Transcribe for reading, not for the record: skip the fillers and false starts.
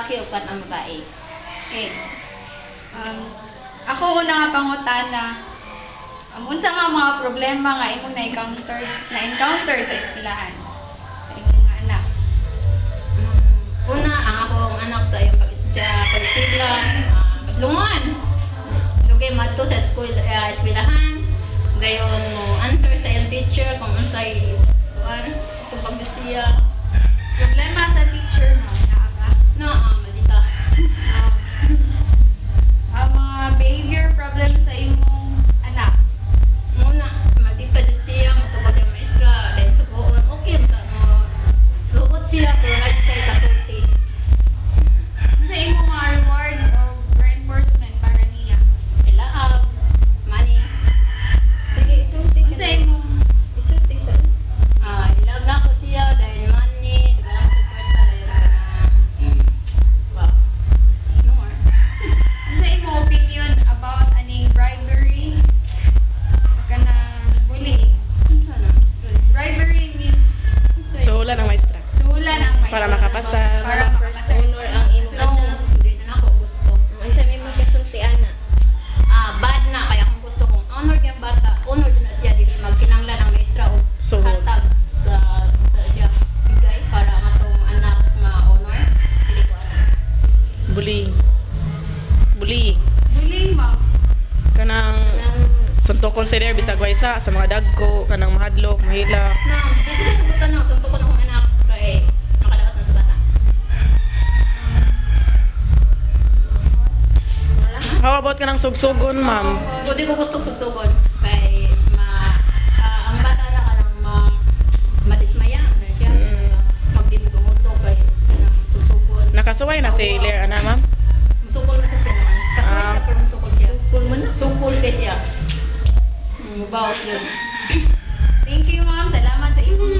lalaki o upat ang babae. Okay. Ako una nga pangutana. Unsa nga mga problema nga imong na-encounter sa eskwelahan? Sa imong mga anak. Una, ang akong anak sa iyong pag-eskwela, kadlungan. Lugay madto sa eskwelahan. Dayon mo answer sa iyong teacher kung unsay kung pagbisiya. Problema sa teacher mo, naa ba? Malita. Ang mga behavior problem sa imong anak. Muna, madita din siya, matubag yung maestra, dahil subuon, okay ba mo? Lugot siya, pero nag-say kasulti. Sa imong mga rewards o reinforcement para niya. Kailangan, money. Sige, isulti Unsa imong isulti sa ilag na ko siya, dahil money, tagalang sa kwarta, dahil no more. unsa imong opinion about aning bribery o kanang bullying? Unsa na? Bribery means So, wala ng maestra. suhulan ang may Para makapasa. para makapasa. Honor ang imong No, anak. hindi na ako gusto. Ang isa may magkasultian na. Bad na, kaya kung gusto kong honor yung bata, honor din na siya, dili magkinanglan ng maestra o Suhod. hatag sa siya bigay para matong anak ma-honor. Dili ko ano. Bullying. Bullying. Bullying, ma'am. Kanang suntok consider bisag waysa sa mga dagko, kanang mahadlok, mahila. Na, hindi ko sagutan na, tunto ko na akong anak kay nakadaot na sa bata. How about kanang sugsugon, ma'am? So, di ko gusto sugtugon kay ang bata na kanang madismaya na siya. Magdibugumuto kay kanang sugsugon. Nakasuway na si Lair, ana, ma'am? Musukol na sa siya naman. Kasi Ah. sa pero musukol siya. Sukul man na. Sukol kay siya. Bawat yun. Thank you, ma'am. Salamat sa imong